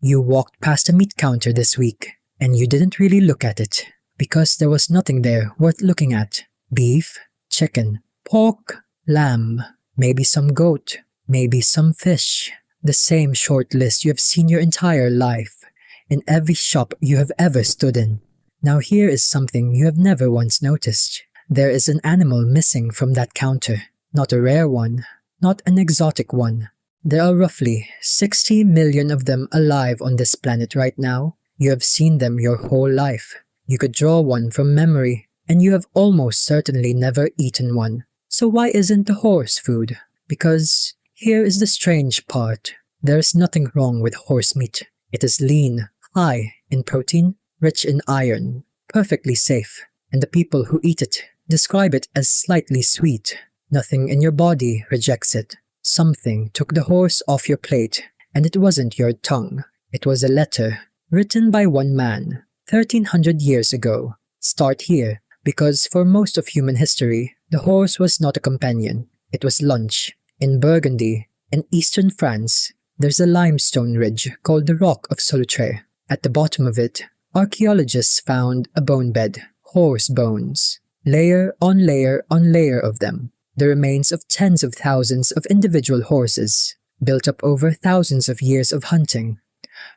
You walked past a meat counter this week, and you didn't really look at it, because there was nothing there worth looking at. Beef, chicken, pork, lamb, maybe some goat, maybe some fish. The same short list you have seen your entire life, in every shop you have ever stood in. Now here is something you have never once noticed. There is an animal missing from that counter. Not a rare one, not an exotic one. There are roughly 60 million of them alive on this planet right now. You have seen them your whole life. You could draw one from memory, and you have almost certainly never eaten one. So why isn't the horse food? Because here is the strange part. There is nothing wrong with horse meat. It is lean, high in protein, rich in iron, perfectly safe, and the people who eat it describe it as slightly sweet. Nothing in your body rejects it. Something took the horse off your plate, and it wasn't your tongue. It was a letter written by one man 1300 years ago. Start here, because for most of human history, the horse was not a companion. It was lunch. In Burgundy, in eastern France, there's a limestone ridge called the Rock of Solutré. At the bottom of it, archaeologists found a bone bed, horse bones, layer on layer on layer of them. The remains of tens of thousands of individual horses, built up over thousands of years of hunting.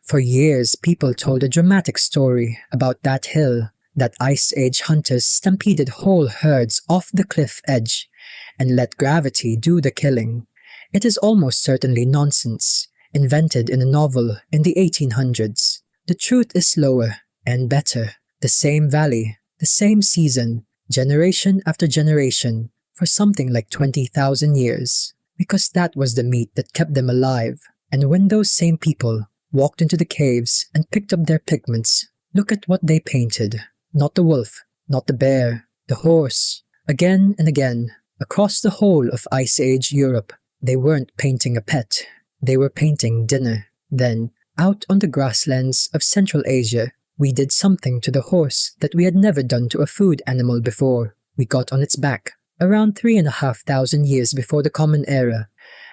For years, people told a dramatic story about that hill, that Ice Age hunters stampeded whole herds off the cliff edge and let gravity do the killing. It is almost certainly nonsense, invented in a novel in the 1800s. The truth is slower and better. The same valley, the same season, generation after generation, for something like 20,000 years, because that was the meat that kept them alive. And when those same people walked into the caves and picked up their pigments, look at what they painted. Not the wolf, not the bear, the horse. Again and again, across the whole of Ice Age Europe, they weren't painting a pet, they were painting dinner. Then, out on the grasslands of Central Asia, we did something to the horse that we had never done to a food animal before. We got on its back, around 3,500 years before the Common Era,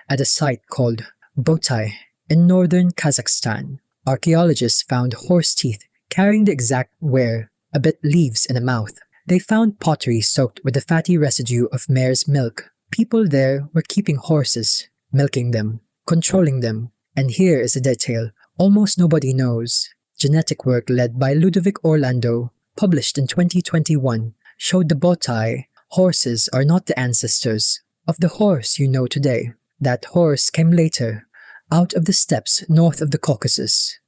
at a site called Botai in northern Kazakhstan. Archaeologists found horse teeth carrying the exact wear, a bit leaves in a mouth. They found pottery soaked with the fatty residue of mare's milk. People there were keeping horses, milking them, controlling them. And here is a detail almost nobody knows. Genetic work led by Ludovic Orlando, published in 2021, showed the Botai horses are not the ancestors of the horse you know today. That horse came later, out of the steppes north of the Caucasus,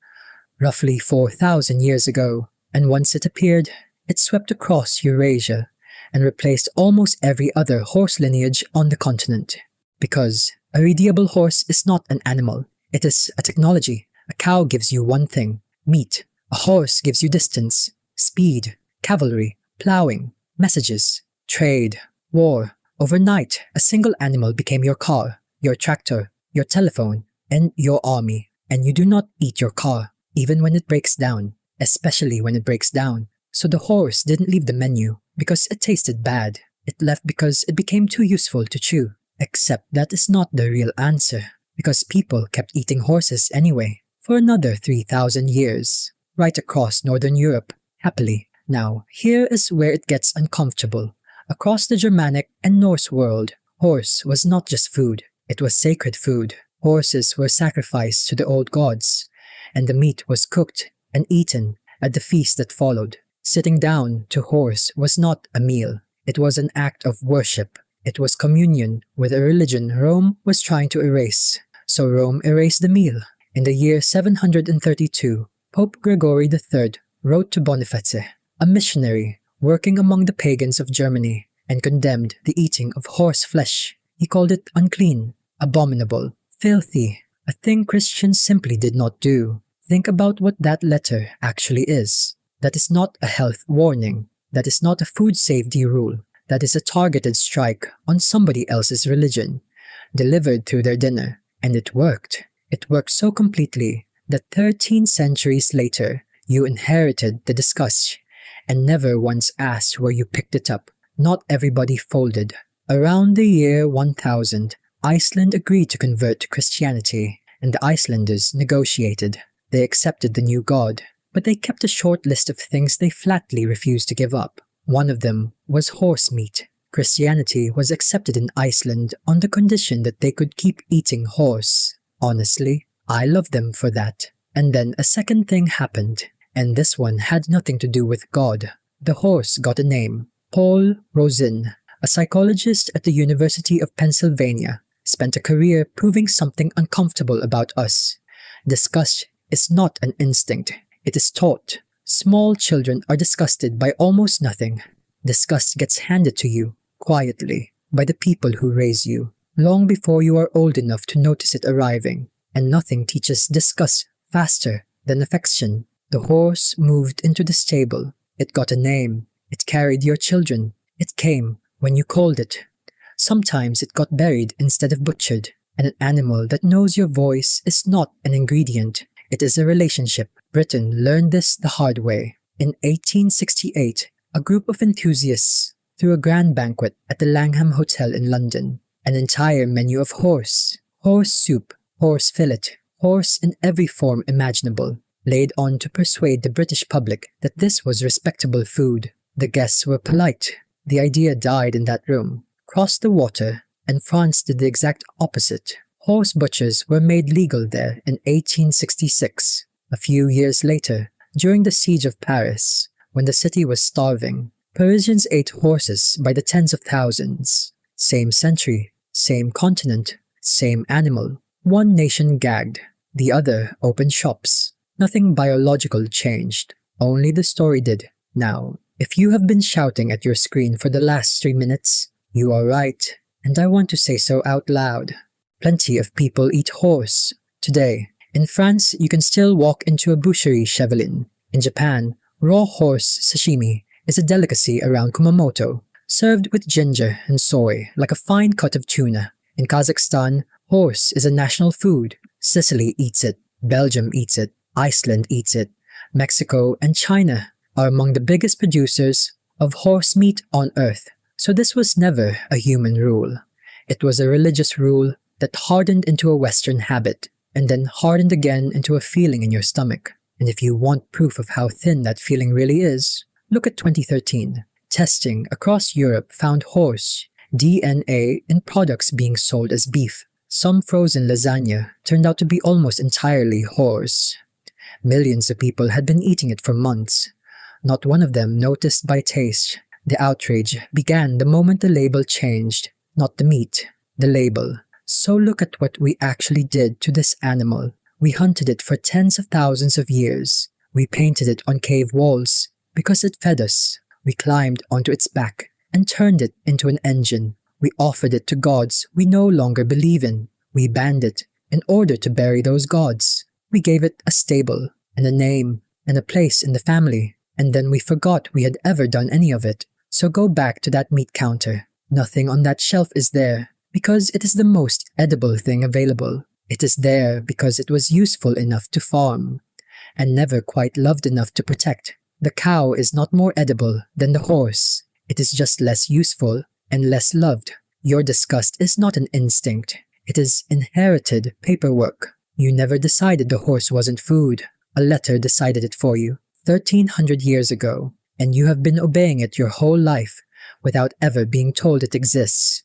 roughly 4,000 years ago, and once it appeared, it swept across Eurasia and replaced almost every other horse lineage on the continent. Because a rideable horse is not an animal, it is a technology. A cow gives you one thing, meat. A horse gives you distance, speed, cavalry, plowing, messages, trade, war. Overnight, a single animal became your car, your tractor, your telephone, and your army. And you do not eat your car, even when it breaks down, especially when it breaks down. So the horse didn't leave the menu because it tasted bad. It left because it became too useful to chew. Except that is not the real answer, because people kept eating horses anyway, for another 3,000 years, right across Northern Europe, happily. Now, here is where it gets uncomfortable. Across the Germanic and Norse world, horse was not just food, it was sacred food. Horses were sacrificed to the old gods, and the meat was cooked and eaten at the feast that followed. Sitting down to horse was not a meal, it was an act of worship. It was communion with a religion Rome was trying to erase. So Rome erased the meal. In the year 732, Pope Gregory III wrote to Boniface, a missionary working among the pagans of Germany, and condemned the eating of horse flesh. He called it unclean, abominable, filthy, a thing Christians simply did not do. Think about what that letter actually is. That is not a health warning. That is not a food safety rule. That is a targeted strike on somebody else's religion, delivered through their dinner. And it worked. It worked so completely that 13 centuries later, you inherited the disgust and never once asked where you picked it up. Not everybody folded. Around the year 1000, Iceland agreed to convert to Christianity, and the Icelanders negotiated. They accepted the new god, but they kept a short list of things they flatly refused to give up. One of them was horse meat. Christianity was accepted in Iceland on the condition that they could keep eating horse. Honestly, I love them for that. And then a second thing happened, and this one had nothing to do with God. The horse got a name. Paul Rosin, a psychologist at the University of Pennsylvania, spent a career proving something uncomfortable about us. Disgust is not an instinct, it is taught. Small children are disgusted by almost nothing. Disgust gets handed to you, quietly, by the people who raise you, long before you are old enough to notice it arriving. And nothing teaches disgust faster than affection. The horse moved into the stable. It got a name. It carried your children. It came when you called it. Sometimes it got buried instead of butchered. And an animal that knows your voice is not an ingredient. It is a relationship. Britain learned this the hard way. In 1868, a group of enthusiasts threw a grand banquet at the Langham Hotel in London. An entire menu of horse soup, horse fillet, horse in every form imaginable, laid on to persuade the British public that this was respectable food. The guests were polite. The idea died in that room, crossed the water, and France did the exact opposite. Horse butchers were made legal there in 1866. A few years later, during the siege of Paris, when the city was starving, Parisians ate horses by the tens of thousands. Same century, same continent, same animal. One nation gagged, the other opened shops. Nothing biological changed, only the story did. Now, if you have been shouting at your screen for the last 3 minutes, you are right, and I want to say so out loud. Plenty of people eat horse. Today, in France, you can still walk into a boucherie chevaline. In Japan, raw horse sashimi is a delicacy around Kumamoto, served with ginger and soy like a fine cut of tuna. In Kazakhstan, horse is a national food. Sicily eats it, Belgium eats it, Iceland eats it. Mexico and China are among the biggest producers of horse meat on earth. So this was never a human rule. It was a religious rule that hardened into a Western habit, and then hardened again into a feeling in your stomach. And if you want proof of how thin that feeling really is, look at 2013. Testing across Europe found horse DNA in products being sold as beef. Some frozen lasagna turned out to be almost entirely horse. Millions of people had been eating it for months. Not one of them noticed by taste. The outrage began the moment the label changed. Not the meat, the label. So look at what we actually did to this animal. We hunted it for tens of thousands of years. We painted it on cave walls because it fed us. We climbed onto its back and turned it into an engine. We offered it to gods we no longer believe in. We banned it in order to bury those gods. We gave it a stable and a name and a place in the family, and then we forgot we had ever done any of it. So go back to that meat counter. Nothing on that shelf is there because it is the most edible thing available. It is there because it was useful enough to farm and never quite loved enough to protect. The cow is not more edible than the horse. It is just less useful and less loved. Your disgust is not an instinct. It is inherited paperwork. You never decided the horse wasn't food. A letter decided it for you 1,300 years ago, and you have been obeying it your whole life without ever being told it exists.